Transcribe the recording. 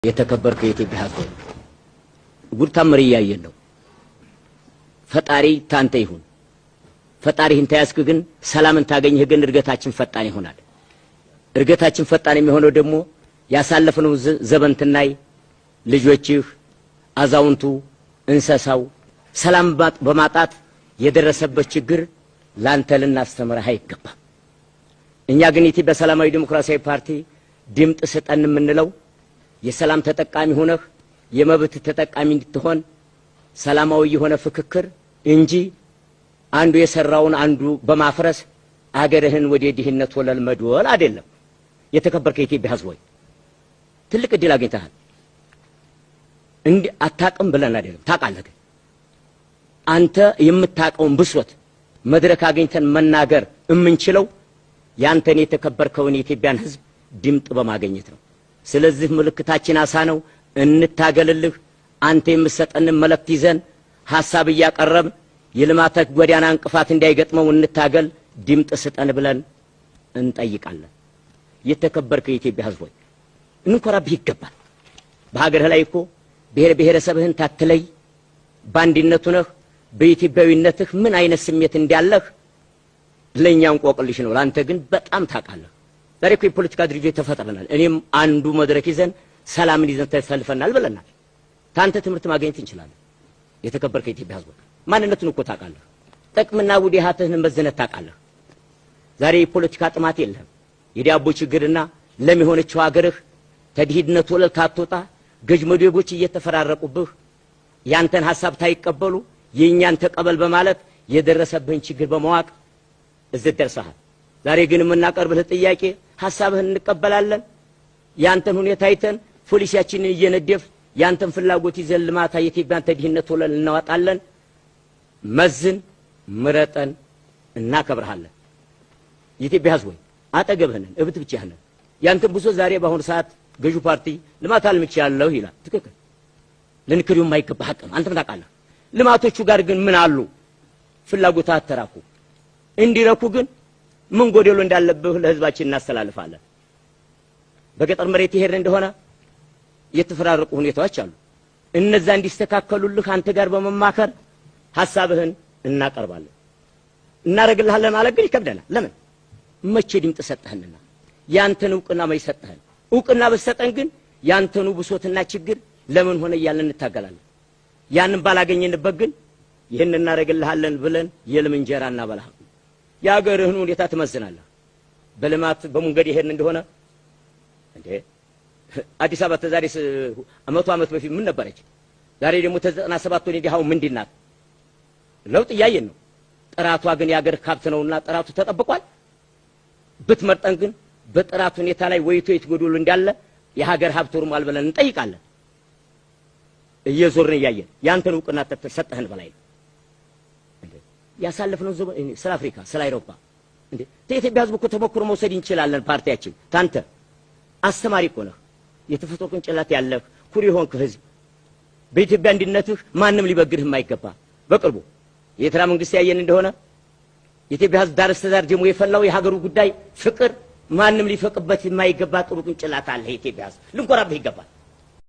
የተከበርከው የኢትዮጵያ ሕዝብ ጉድ ታምር እያየን ነው። ፈጣሪ ታንተ ይሁን። ፈጣሪህን ታያስክ ግን ሰላምን ታገኝህ ግን እርገታችን ፈጣን ይሆናል። እርገታችን ፈጣን የሚሆነው ደግሞ ያሳለፍነው ዘመንትናይ ልጆችህ አዛውንቱ እንሰሳው ሰላም በማጣት የደረሰበት ችግር ላንተ ልናስተምርህ አይገባም። እኛ ግን የኢትዮጵያ ሰላማዊ ዲሞክራሲያዊ ፓርቲ ድምጥ ስጠን የምንለው የሰላም ተጠቃሚ ሆነህ የመብት ተጠቃሚ እንድትሆን ሰላማዊ የሆነ ፍክክር እንጂ አንዱ የሰራውን አንዱ በማፍረስ አገርህን ወደ ድህነት ወለል መድወል አይደለም። የተከበርከው የኢትዮጵያ ሕዝብ ሆይ ትልቅ እድል አግኝተሃል። እንዴ አታቅም ብለን አይደለም ታውቃለህ። አንተ የምታውቀውን ብሶት መድረክ አግኝተን መናገር የምንችለው ያንተን የተከበርከውን የኢትዮጵያን ሕዝብ ድምጥ በማግኘት ነው። ስለዚህ ምልክታችን አሳ ነው። እንታገልልህ። አንተ የምትሰጠን መልእክት ይዘን ሐሳብ እያቀረብ የልማት ጎዳና እንቅፋት እንዳይገጥመው እንታገል። ድምጥ ስጠን ብለን እንጠይቃለን። የተከበርከው የኢትዮጵያ ሕዝብ ሆይ እንኮራብህ ይገባል። በሀገርህ ላይ እኮ ብሔር ብሔረሰብህን ታትለይ ባንዲነቱ ነህ በኢትዮጵያዊነትህ ምን አይነት ስሜት እንዳለህ ለኛ እንቆቅልሽ ነው። ላንተ ግን በጣም ታውቃለህ። ዛሬ እኮ የፖለቲካ ድርጅት ተፈጥረናል። እኔም አንዱ መድረክ ይዘን ሰላምን ይዘን ተሰልፈናል ብለናል። ታንተ ትምህርት ማግኘት እንችላለን። የተከበርከው የኢትዮጵያ ሕዝብ ማንነቱን እኮ ታውቃለህ። ጥቅምና ውዴሃትህን መዝነህ ታውቃለህ። ዛሬ የፖለቲካ ጥማት የለህም። የዳቦ ችግርና ለም የሆነችው ሀገርህ ተድሂድነት ወለል ካትወጣ ገዥ መደቦች እየተፈራረቁብህ ያንተን ሐሳብ ታይቀበሉ የኛን ተቀበል በማለት የደረሰብህን ችግር በመዋቅ እዚህ ደርሰሃል። ዛሬ ግን የምናቀርብልህ ጥያቄ ሐሳብህን እንቀበላለን። ያንተን ሁኔታ አይተን ፖሊሲያችንን እየነደፍ ያንተን ፍላጎት ይዘን ልማታ የኢትዮጵያን ተድሂድነት ወለል እናወጣለን። መዝን ምረጠን እናከብርሃለን። የኢትዮጵያ ሕዝብ ሆይ አጠገብህ ነን፣ እብት ብቻህ ነን። ያንተን ብሶት ዛሬ በአሁኑ ሰዓት ገዢው ፓርቲ ልማት አልምቻለሁ ይላል። ትክክል፣ ልንክሪው የማይገባ ሀቅ ነው። አንተም ታውቃለህ። ልማቶቹ ጋር ግን ምን አሉ? ፍላጎትህ አተራኩ እንዲረኩ ግን ምን ጎደሎ እንዳለብህ ለህዝባችን እናስተላልፋለን። በገጠር መሬት ይሄድ እንደሆነ የተፈራረቁ ሁኔታዎች አሉ። እነዛ እንዲስተካከሉልህ አንተ ጋር በመማከር ሐሳብህን እናቀርባለን። እናረግልሃለን ማለት ግን ይከብደናል። ለምን? መቼ ድምጥ ሰጠህንና ያንተን ዕውቅና መች ሰጠህን? ዕውቅና በሰጠን ግን ያንተኑ ብሶትና ችግር ለምን ሆነ እያልን እንታገላለን። ያንን ባላገኘንበት ግን ይህን እናረግልሃለን ብለን የልም እንጀራ እናበላህ። የአገርህን ሁኔታ ትመዝናለህ። በልማት በመንገድ ይሄን እንደሆነ እንዴ አዲስ አበባ ተዛሬ 100 ዓመት በፊት ምን ነበረች? ዛሬ ደግሞ ተ97 ወዲህ ዲሃው ምንድን ናት? ለውጥ እያየን ነው። ጥራቷ ግን የአገር ሀብት ነውና ጥራቱ ተጠብቋል። ብትመርጠን ግን በጥራት ሁኔታ ላይ ወይቶ የትጎዶሉ እንዳለ የሀገር ሀብት ሩማል ብለን እንጠይቃለን። እየዞርን እያየን ያንተን ዕውቅና ተሰጠህን በላይ ነው። ያሳለፍነው ስለ አፍሪካ ስለ አውሮፓ እንዴ የኢትዮጵያ ሕዝብ እኮ ተሞክሮ መውሰድ እንችላለን። ፓርቲያችን ታንተ አስተማሪ እኮ ነህ። የተፈጥሮ ቅንጭላት ያለህ ኩሪ ሆንክ ሕዝብ በኢትዮጵያ አንድነትህ ማንም ሊበግርህ የማይገባ በቅርቡ የኤርትራ መንግስት ያየን እንደሆነ የኢትዮጵያ ሕዝብ ዳር እስከ ዳር ደግሞ የፈላው የሀገሩ ጉዳይ ፍቅር ማንም ሊፈቅበት የማይገባ ጥሩ ቅንጭላት አለ። የኢትዮጵያ ሕዝብ ልንኮራብህ ይገባል።